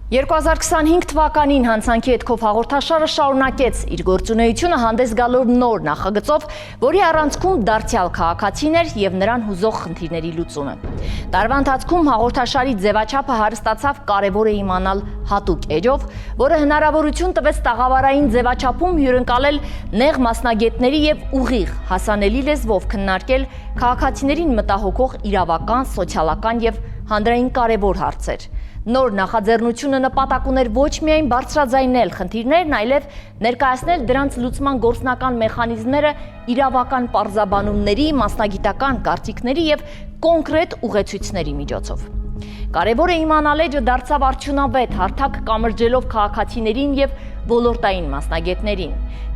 2025 թվականին հանցանքի հետքով հաղորդաշարը շարունակեց իր գործունեությունը հանդես գալով նոր նախագծով, որի առանցքում դարձյալ քաղաքացիներ եւ նրան հուզող խնդիրների լուծումը։ Տարվա ընթացքում հաղորդաշարի ձևաչափը հարստացավ կարևոր է իմանալ հատուկ էջով, որը հնարավորություն տվեց տաղավարային ձևաչափում հյուրընկալել նեղ մասնագետների եւ ուղիղ հասանելի լեզվով քննարկել քաղաքացիներին մտահոգող իրավական, սոցիալական եւ հանրային կարևոր հարցեր։ Նոր նախաձեռնությունը նպատակ ուներ ոչ միայն բարձրաձայնել խնդիրներն, այլև ներկայացնել դրանց լուծման գործնական մեխանիզմները իրավական պարզաբանումների, մասնագիտական կարծիքների եւ կոնկրետ ուղեցույցների միջոցով։ Կարևոր է իմանալ էջը դարձավ արդյունավետ, հարթակ կամրջելով քաղաքացիներին եւ ոլորտային մասնագետներին։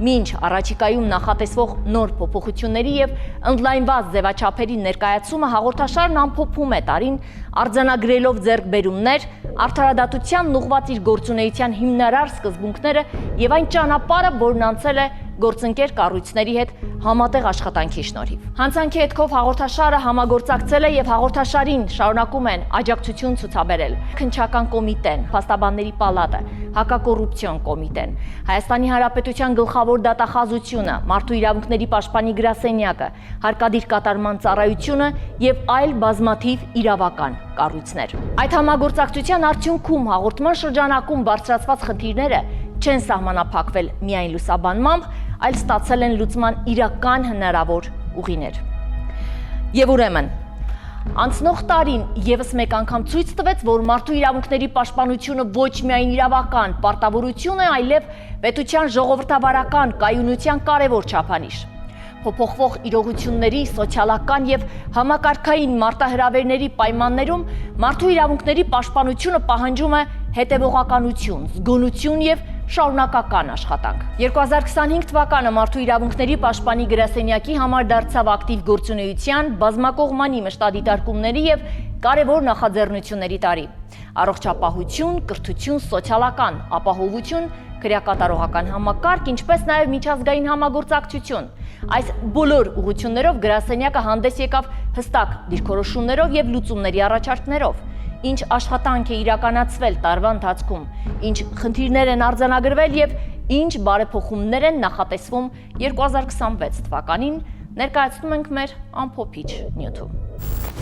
Մինչ առաջիկայում նախատեսվող նոր փոփոխությունների եւ ընդլայնված ձևաչափերի ներկայացումը հաղորդաշարն ամփոփում է տարին, արձանագրելով ձեռքբերումներ, արդարադատությանն ուղղված իր գործունեության հիմնարար սկզբունքները եւ այն ճանապարհը, որն անցել է գործընկեր կառույցների հետ համատեղ աշխատանքի շնորհիվ։ Հանցանքի հետքով հաղորդաշարը համագործակցել է եւ հաղորդաշարին շարունակում են աջակցություն ցուցաբերել Քննչական կոմիտեն, Փաստաբանների պալատը, Հակակոռուպցիոն կոմիտեն, Հայաստանի Հանրապետության գլխավոր դատախազությունը, Մարդու իրավունքների պաշտպանի գրասենյակը, Հարկադիր կատարման ծառայությունը եւ այլ բազմաթիվ իրավական կառույցներ։ Այդ համագործակցության արդյունքում հաղորդման շրջանակում բարձրացված խնդիրները չեն սահմանափակվել միայն լուսաբանմամբ, այլ ստացել են լուծման իրական հնարավոր ուղիներ։ Եվ ուրեմն, անցնող տարին եւս մեկ անգամ ցույց տվեց, որ մարդու իրավունքների պաշտպանությունը ոչ միայն իրավական պարտավորություն է, այլև պետության ժողովրդավարական կայունության կարևոր չափանիշ։ Փոփոխվող իրողությունների, սոցիալական եւ համակարգային մարտահրավերների պայմաններում մարդու իրավունքների պաշտպանությունը պահանջում է հետևողականություն, զգոնություն եւ շարունակական աշխատանք։ 2025 թվականը Մարդու իրավունքների պաշտպանի գրասենյակի համար դարձավ ակտիվ գործունեության, բազմակողմանի մշտադիտարկումների եւ կարևոր նախաձեռնությունների տարի։ Առողջապահություն, կրթություն, սոցիալական ապահովություն, քրեակատարողական համակարգ, ինչպես նաև միջազգային համագործակցություն։ Այս բոլոր ուղղություններով գրասենյակը հանդես եկավ հստակ դիրքորոշումներով եւ լուծումների առաջարկներով։ Ինչ աշխատանք է իրականացվել տարվա ընթացքում, ինչ խնդիրներ են արձանագրվել եւ ինչ բարեփոխումներ են նախատեսվում 2026 թվականին, ներկայացնում ենք մեր ամփոփիչ նյութում։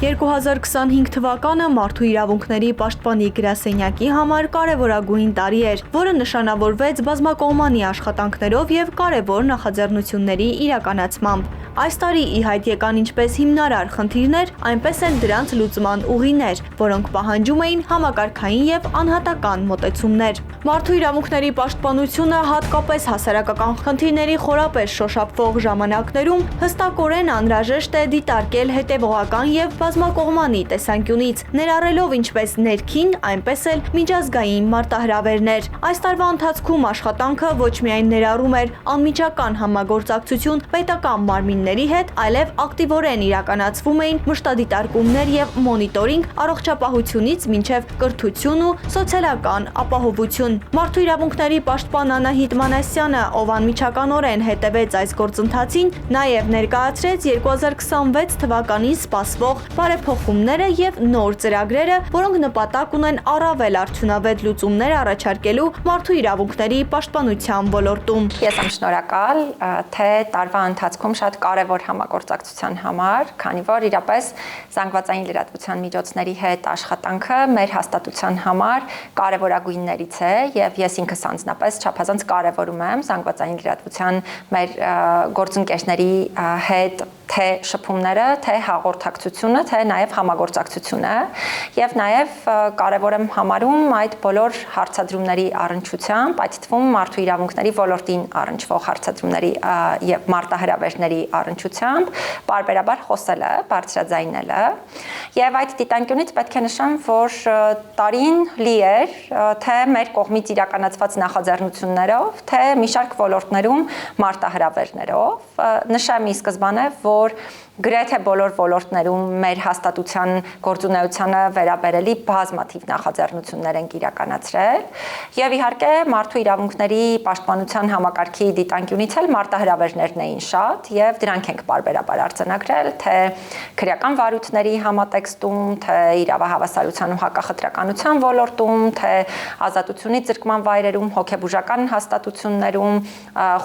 2025 թվականը Մարդու իրավունքների պաշտպանի գրասենյակի համար կարևորագույն տարի էր, որը նշանավորվեց բազմակողմանի աշխատանքներով եւ կարևոր նախաձեռնությունների իրականացմամբ։ Այս տարի ի հայտ եկան ինչպես հիմնարար խնդիրներ, այնպես էլ դրանց լուծման ուղիներ, որոնք պահանջում էին համակարգային եւ անհատական մոտեցումներ։ Մարդու իրավունքների պաշտպանությունը հատկապես հասարակական խնդիրների խորապես շոշափվող ժամանակներում հստակորեն անհրաժեշտ է դիտարկել հետևողական եւ բազմակողմանի տեսանկյունից, ներառելով ինչպես ներքին, այնպես էլ միջազգային մարտահրավերներ։ Այս տարվա ընթացքում աշխատանքը ոչ միայն ներառում էր անմիջական համագործակցություն պետական մարմինների հետ, այլև ակտիվորեն իրականացվում էին մշտադիտարկումներ եւ մոնիտորինգ առողջապահությունից մինչեւ կրթություն ու սոցիալական ապահովություն։ Մարդու իրավունքների պաշտպան Անահիտ Մանասյանը, ով անմիջականորեն հետևեց այս գործընթացին, նաեւ ներկայացրեց 2026 թվականին սպասվող բարեփոխումները եւ նոր ծրագրերը, որոնք նպատակ ունեն առավել արդյունավետ լուծումներ առաջարկելու մարդու իրավունքների պաշտպանության ոլորտում։ Ես եմ շնորհակալ, թե տարվա ընթացքում շատ կարևոր համագործակցության համար, քանի որ իրապես զանգվածային լրատվության միջոցների հետ աշխատանքը մեր հաստատության համար կարևորագույններից է եւ ես ինքս անձնապես չափազանց կարևորում եմ զանգվածային լրատվության մեր գործընկերների հետ թե շփումները, թե հաղորդակցությունը, թե նաև համագործակցությունը եւ նաև կարևոր եմ համարում այդ բոլոր հարցադրումների առնչությամբ, այդ թվում մարդու իրավունքների ոլորտին առնչվող հարցադրումների եւ մարտահրավերների առնչությամբ բարբերաբար խոսելը, բարձրաձայնելը եւ այդ դիտանկյունից պետք է նշեմ, որ տարին լի էր թե մեր կողմից իրականացված նախաձեռնություններով, թե մի շարք ոլորտներում մարտահրավերներով, նշեմ ի սկզբանե, որ գրեթե բոլոր ոլորտներում մեր հաստատության գործունեությանը վերաբերելի բազմաթիվ նախաձեռնություններ են իրականացրել եւ իհարկե մարդու իրավունքների պաշտպանության համակարգի դիտանկյունից էլ մարտահրավերներն էին շատ եւ դրանք ենք պարբերաբար արձանագրել թե քրեական վարույթների համատեքստում, թե իրավահավասարության ու հակախտրականության ոլորտում, թե ազատությունից զրկման վայրերում, հոգեբուժական հաստատություններում,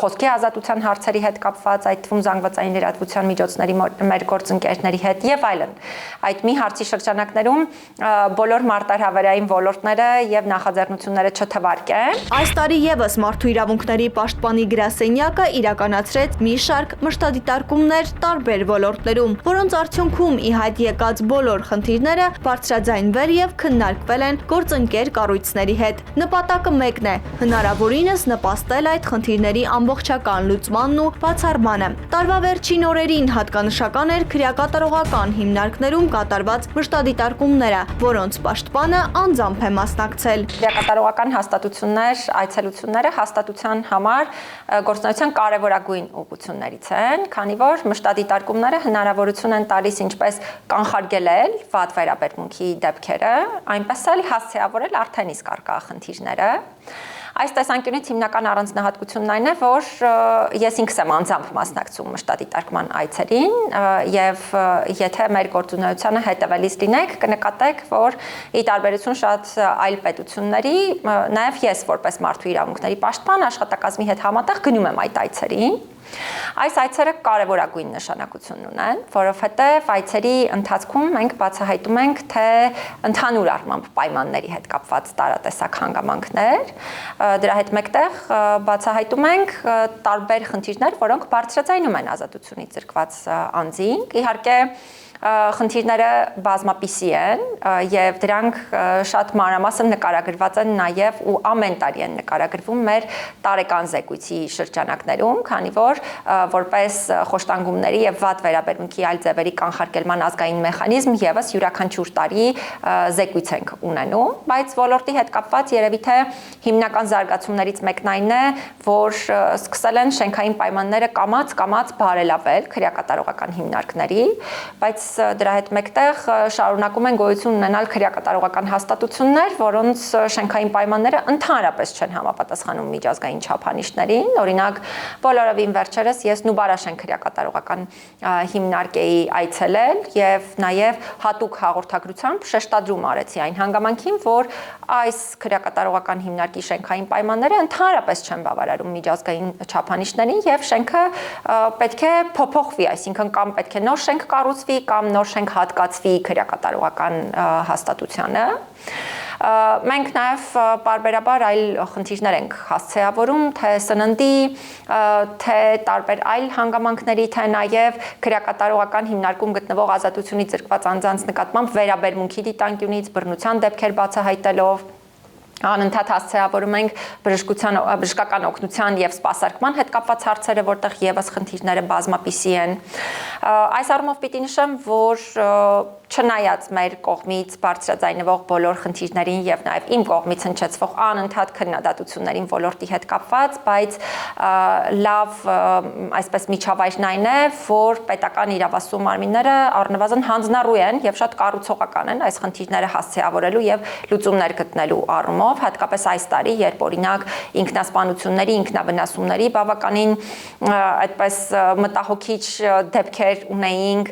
խոսքի ազատության հարցերի հետ կապված, այդ թվում զանգվածային լրատվության միջոցների մեր գործընկերների հետ եւ այլն։ Այդ մի հարցի շրջանակներում բոլոր մարտահրավերային ոլորտները եւ նախաձեռնությունները չթվարկեն։ Այս տարի եւս մարդու իրավունքների պաշտպանի գրասենյակը իրականացրեց մի շարք մշտադիտարկումներ տարբեր ոլորտներում, որոնց արդյունքում ի հայտ եկած բոլոր խնդիրները բարձրաձայնվել եւ քննարկվել են գործընկեր կառույցների հետ։ Նպատակը մեկն է՝ հնարավորինս նպաստել այդ խնդիրների ամբողջական լուծմանն ու բացառմանը։ Տարվա վերջին օրերին հատկանշական էր քրեակատարողական հիմնարկներում կատարված մշտադիտարկումները, որոնց պաշտպանը անձամբ է մասնակցել։ Քրեակատարողական հաստատություններ, այցելությունները հաստատության համար գործունեության կարևորագույն ուղղություններից են, քանի որ մշտադիտարկումները հնարավորություն են տալիս ինչպես կանխարգելել վատ վերաբերմունքի դեպքերը, այնպես էլ հասցեավորել արդեն իսկ առկա խնդիրները։ Այս տեսանկյունից հիմնական առանձնահատկությունն այն է, որ ես ինքս եմ անձամբ մասնակցում մշտադիտարկման այցերին եւ եթե մեր գործունեությանը հետևելիս լինեք, կնկատեք, որ ի տարբերություն շատ այլ պետությունների, նաեւ ես որպես մարդու իրավունքների պաշտպան աշխատակազմի հետ համատեղ գնում եմ այդ այցերին։ Այս այցերը կարևորագույն նշանակություն ունեն, որովհետև այցերի ընթացքում մենք բացահայտում ենք, թե ընդհանուր առմամբ պայմանների հետ կապված տարատեսակ հանգամանքներ, դրա հետ մեկտեղ բացահայտում ենք տարբեր խնդիրներ, որոնք բարձրաձայնում են ազատությունից զրկված անձին, իհարկե խնդիրները բազմապիսի են եւ դրանք շատ մանրամասն նկարագրված են նաեւ ու ամեն տարի են նկարագրվում մեր տարեկան զեկույցի շրջանակներում, քանի որ որպես խոշտանգումների եւ վատ վերաբերմունքի այլ ձևերի կանխարգելման ազգային մեխանիզմ եւս յուրաքանչյուր տարի զեկույց ենք ունենում, բայց ոլորտի հետ կապված երևի թե հիմնական զարգացումներից մեկն այն է, որ սկսել են շենքային պայմանները կամաց բարելավել քրեակատարողական հիմնարկների, բայց դրա հետ մեկտեղ շարունակում են գոյություն ունենալ քրեակատարողական հաստատություններ, որոնց շենքային պայմանները ընդհանրապես չեն համապատասխանում միջազգային չափանիշներին։ Օրինակ, բոլորովին վերջերս ես Նուբարաշեն քրեակատարողական հիմնարկ էի այցելել եւ նաեւ հատուկ հաղորդագրությամբ շեշտադրում արեցի այն հանգամանքին, որ այս քրեակատարողական հիմնարկի շենքային պայմանները ընդհանրապես չեն բավարարում միջազգային չափանիշներին եւ շենքը պետք է փոփոխվի, այսինքն կամ պետք է նոր շենք կառուցվի, կամ նոր շենք հատկացվի քրեակատարողական հաստատությանը։ Մենք նաև պարբերաբար այլ խնդիրներ ենք հասցեավորում, թե սննդի, թե տարբեր այլ հանգամանքների, թե նաև քրեակատարողական հիմնարկում գտնվող ազատությունից զրկված անձանց նկատմամբ վերաբերմունքի դիտանկյունից բռնության դեպքեր բացահայտելով անընդհատ հասցեավորում ենք բժշկական օգնության եւ սպասարկման հետ կապված հարցերը, որտեղ եւս խնդիրները բազմապիսի են։ Այս առումով պիտի նշեմ, որ չնայած մեր կողմից բարձրաձայնվող բոլոր խնդիրներին եւ նաեւ իմ կողմից հնչեցվող անընդհատ քննադատություններին ոլորտի հետ կապված, բայց լավ այսպես միջավայրն այն է, որ պետական իրավասու մարմինները առնվազն հանձնառու են եւ շատ կառուցողական են այս խնդիրները հասցեավորելու եւ լուծումներ գտնելու առումով, հատկապես այս տարի, երբ օրինակ ինքնասպանությունների, ինքնավնասումների բավականին այդպես մտահոգիչ դեպքեր ունեինք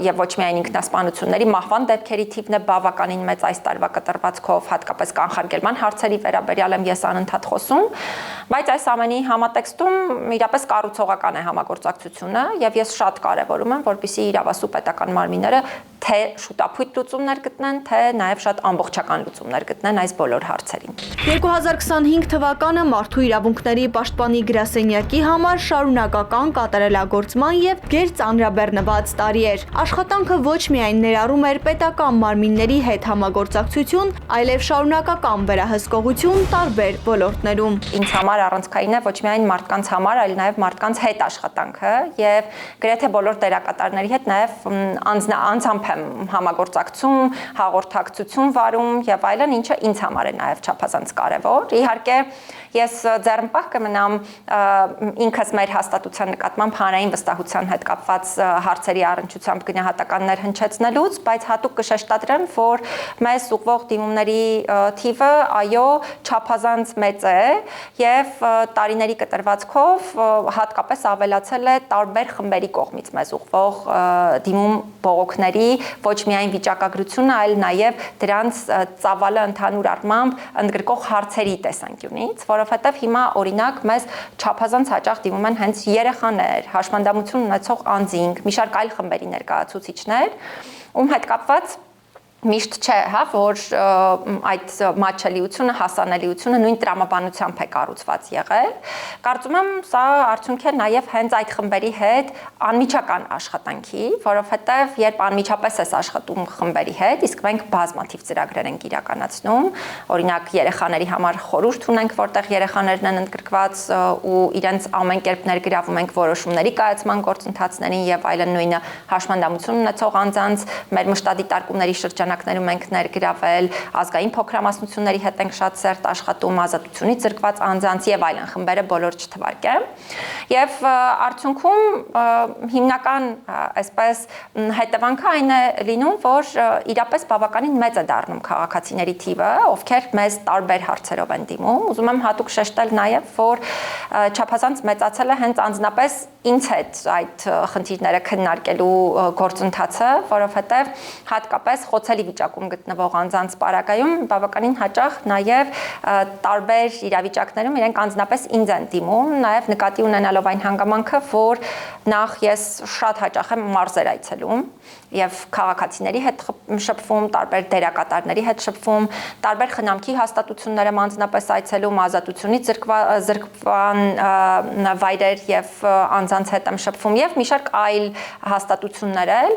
եւ ոչ միայն ինքնասպանությունների, մահվան դեպքերի թիվն է բավականին մեծ այս տարվա կտրվածքով, հատկապես կանխարգելման հարցերի վերաբերյալ եմ ես անընդհատ խոսում, բայց այս ամենի համատեքստում իրապես կառուցողական է համագործակցությունը եւ ես շատ կարեւորում եմ, որպեսզի իրավասու պետական մարմինները թե շուտապույտ լուծումներ գտնեն, թե նաև շատ ամբողջական լուծումներ գտնեն այս բոլոր հարցերին։ 2025 թվականը մարդու իրավունքների պաշտպանի գրասենյակի համար շարունակական կատարելագործման եւ գերծանրաբեռնված տարի էր։ Աշխատանքը ոչ միայն ներառում էր պետական մարմինների հետ համագործակցություն, այլև շարունակական վերահսկողություն տարբեր ոլորտներում։ Ինձ համար առանցքային է ոչ միայն մարդկանց համար, այլ նաև մարդկանց հետ աշխատանքը եւ գրեթե բոլոր դերակատարների հետ նաև անձամբ համագործակցում, հաղորդակցություն վարում եւ այլն, ինչը ինձ համար է նաեւ չափազանց կարեւոր։ Իհարկե, Ես ձեռնպահ կմնամ ինքս մեր հաստատության նկատմամբ հանրային վստահության հետ կապված հարցերի առնչությամբ գնահատականներ հնչեցնելուց, բայց հատուկ կշեշտադրեմ, որ մեզ ուղղող դիմումների թիվը այո չափազանց մեծ է եւ տարիների կտրվածքով հատկապես ավելացել է տարբեր խմբերի կողմից մեզ ուղղող դիմում բողոքների ոչ միայն վիճակագրությունը, այլ նաեւ դրանց ծավալը ընդհանուր առմամբ ընդգրկող հարցերի տեսանկյունից, որովհետեւ հիմա օրինակ մեզ չափազանց հաճախ դիմում են հենց երեխաներ, հաշմանդամություն ունեցող անձինք, մի շարք այլ խմբերի ներկայացուցիչներ, ում հետ կապված միշտ չէ, հա, որ այդ մատչելիությունը, հասանելիությունը նույն տրամաբանությամբ է կառուցված եղել։ Կարծում եմ, սա արդյունք է նաև հենց այդ խմբերի հետ անմիջական աշխատանքի, որովհետև երբ անմիջապես ես աշխատում խմբերի հետ, իսկ մենք բազմաթիվ ծրագրեր ենք իրականացնում, օրինակ երեխաների համար խորհուրդ ունենք, որտեղ երեխաներն են ընդգրկված ու իրենց ամեն կերպ ներգրավում ենք որոշումների կայացման գործընթացներին եւ այլն, նույնը հաշմանդամություն ունեցող անձանց մեր մշտադիտարկումների շրջանակներում ենք ներգրավել, ազգային փոքրամասնությունների հետ ենք շատ սերտ աշխատում, ազատությունից զրկված անձանց եւ այլն խմբերը բոլոր չթվարկեմ։ Եվ արդյունքում հիմնական այսպես հետևանքը այն է լինում, որ իրապես բավականին մեծ է դառնում քաղաքացիների թիվը, ովքեր մեզ տարբեր հարցերով են դիմում։ Ուզում եմ հատուկ շեշտել նաեւ, որ չափազանց մեծացել է հենց անձնապես ինձ հետ այդ խնդիրները քննարկելու գործընթացը, որովհետեւ հատկապես խոցելի վիճակում գտնվող անձանց պարագայում բավականին հաճախ նաև տարբեր իրավիճակներում իրենք անձնապես ինձ են դիմում, նաև նկատի ունենալով այն հանգամանքը, որ նախ ես շատ հաճախ եմ մարզեր այցելում եւ քաղաքացիների հետ շփվում, տարբեր դերակատարների հետ շփվում, տարբեր խնամքի հաստատություններ եմ անձնապես այցելում, ազատությունից զրկման վայրեր եւ անձանց հետ եմ շփվում եւ մի շարք այլ հաստատություններ էլ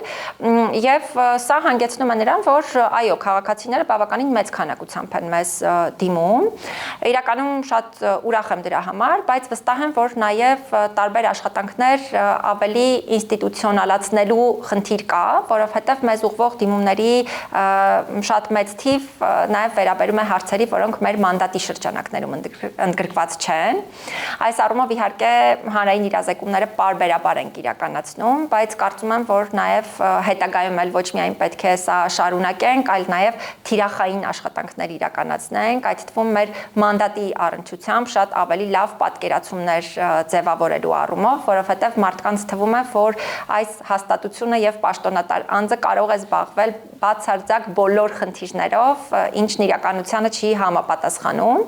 եւ սա հանգեցնում է նրան, որ այո, քաղաքացիները բավականին մեծ քանակությամբ են մեզ դիմում։ Իրականում շատ ուրախ եմ դրա համար, բայց վստահ եմ, որ նաեւ տարբեր աշխատանքներ ավելի ինստիտուցիոնալացնելու խնդիր կա, որովհետև մեզ ուղղող դիմումների շատ մեծ թիվ նաև վերաբերում է հարցերի, որոնք մեր մանդատի շրջանակներում ընդգրկված չեն։ Այս առումով իհարկե հանրային իրազեկումները պարբերաբար ենք իրականացնում, բայց կարծում եմ, որ նաև հետագայում էլ ոչ միայն պետք է սա շարունակենք, այլ նաև թիրախային աշխատանքներ իրականացնենք, այդ թվում մեր մանդատի առնչությամբ շատ ավելի լավ պատկերացումներ ձևավորելու առումով, որովհետև մարդկանց թվում է, որ այս հաստատությունը եւ պաշտոնատար անձը կարող է զբաղվել բացարձակ բոլոր խնդիրներով, ինչն իրականությանը չի համապատասխանում,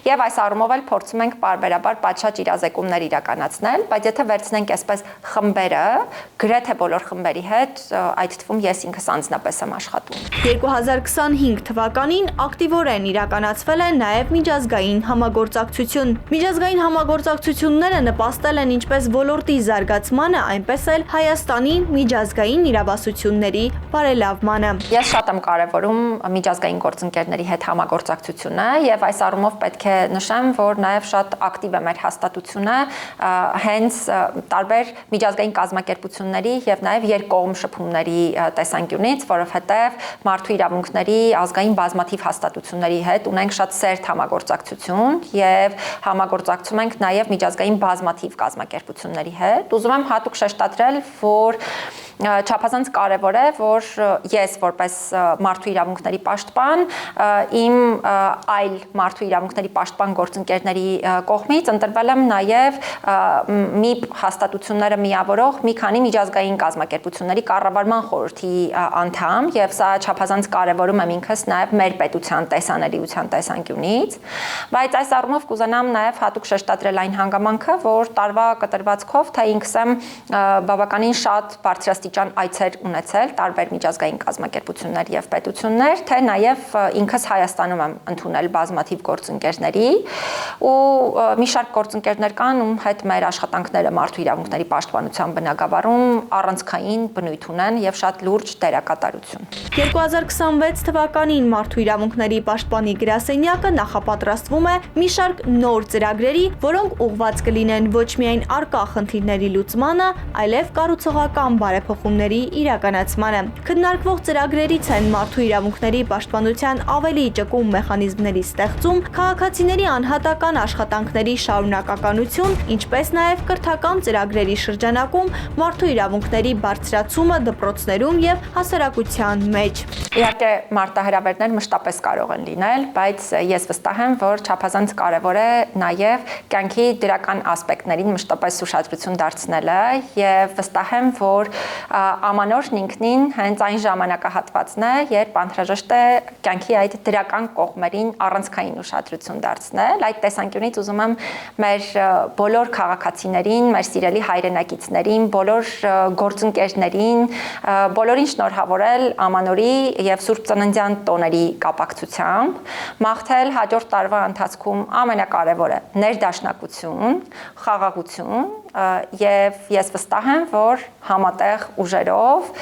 եւ այս առումով էլ փորձում ենք պարբերաբար պատշաճ իրազեկումներ իրականացնել, բայց եթե վերցնենք այսպես խմբերը, գրեթե բոլոր խմբերի հետ, այդ թվում ես ինքս անձնապես եմ աշխատում։ 2025 թվականին ակտիվորեն իրականացվել է նաև միջազգային համագործակցություն։ Միջազգային համագործակցությունները նպաստել են ինչպես ոլորտի զարգացմանը, այնպես էլ Հայաստանի միջազգային իրավասությունների բարելավմանը։ Ես շատ եմ կարևորում միջազգային գործընկերների հետ համագործակցությունը եւ այս առումով պետք է նշեմ, որ նաեւ շատ ակտիվ է մեր հաստատությունը հենց տարբեր միջազգային կազմակերպությունների եւ նաեւ երկկողմ շփումների տեսանկյունից, որովհետեւ մարդու իրավունքների ազգային բազմաթիվ հաստատությունների հետ ունենք շատ սերտ համագործակցություն եւ համագործակցում ենք նաեւ միջազգային բազմաթիվ կազմակերպությունների հետ։ Ուզում եմ հատուկ շեշտադրել, որ չափազանց կարևոր է, որ ես որպես մարդու իրավունքների պաշտպան իմ այլ մարդու իրավունքների պաշտպան գործընկերների կողմից ընտրվել եմ նաև MIP հաստատությունները միավորող մի քանի միջազգային կազմակերպությունների կառավարման խորհրդի անդամ եւ սա չափազանց կարևորում եմ ինքս նաև մեր պետության տեսանելիության տեսանկյունից, բայց այս առումով կուզենամ նաև հատուկ շեշտադրել այն հանգամանքը, որ տարվա կտրվածքով թե ինքս եմ բավականին շատ բարձրաստիճան այցեր ունեցել տարբեր միջազգային կազմակերպություններ եւ պետություններ, թե նաեւ ինքս Հայաստանում եմ ընդունել բազմաթիվ գործընկերների ու մի շարք գործընկերներ կան, ում հետ մեր աշխատանքները մարդու իրավունքների պաշտպանության բնագավառում առանցքային բնույթ ունեն եւ շատ լուրջ դերակատարություն։ 2026 թվականին մարդու իրավունքների պաշտպանի գրասենյակը նախապատրաստվում է մի շարք նոր ծրագրերի, որոնք ուղղված կլինեն ոչ միայն առկա խնդիրների լուծմանը, այլև կառուցողական բարեփոխումների իրականացմանը։ Քննարկվող ծրագրերից են մարդու իրավունքների պաշտպանության ավելի ճկուն մեխանիզմների ստեղծում, քաղաքացիների անհատական հիմնական աշխատանքների շարունակականություն, ինչպես նաև կրթական ծրագրերի շրջանակում մարդու իրավունքների բարձրացումը դպրոցներում եւ հասարակության մեջ։ Իհարկե մարտահրավերներ մշտապես կարող են լինել, բայց ես վստահ եմ, որ չափազանց կարևոր է նաև կյանքի դրական ասպեկտներին մշտապես ուշադրություն դարձնելը եւ վստահ եմ, որ ամանորն ինքնին հենց այն ժամանակահատվածն է, երբ անհրաժեշտ է կյանքի այդ դրական կողմերին առանցքային ուշադրություն դարձնել։ Այդ տեսանկյունից ուզում եմ մեր բոլոր քաղաքացիներին, մեր սիրելի հայրենակիցներին, բոլոր գործընկերներին, բոլորին շնորհավորել ամանորի եւ Սուրբ Ծննդյան տոների կապակցությամբ, մաղթել հաջորդ տարվա ընթացքում ամենակարևորը ներդաշնակություն, խաղաղություն եւ ես վստահ եմ, որ համատեղ ուժերով,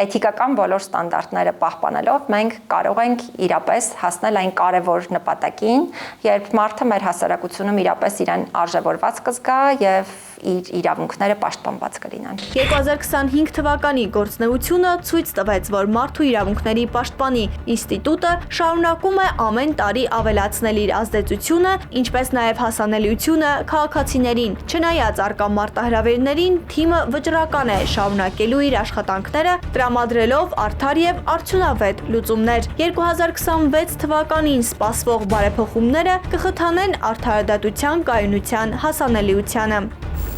էթիկական բոլոր ստանդարտները պահպանելով մենք կարող ենք իրապես հասնել այն կարևոր նպատակին, երբ մարդը մեր հասարակությունում իրապես իրեն արժևորված կզգա եւ իր իրավունքները պաշտպանված կլինեն։ 2025 թվականի գործունեությունը ցույց տվեց, որ Մարդու իրավունքների պաշտպանի ինստիտուտը շարունակում է ամեն տարի ավելացնել իր ազդեցությունը, ինչպես նաև հասանելիությունը քաղաքացիներին։ Չնայած առկա մարտահրավերներին, թիմը վճռական է շարունակելու իր աշխատանքները, տրամադրելով արդար եւ արդյունավետ լուծումներ։ 2026 թվականին սպասվող բարեփոխումները կխթանեն արդարադատության կայունության հասանելիությանը։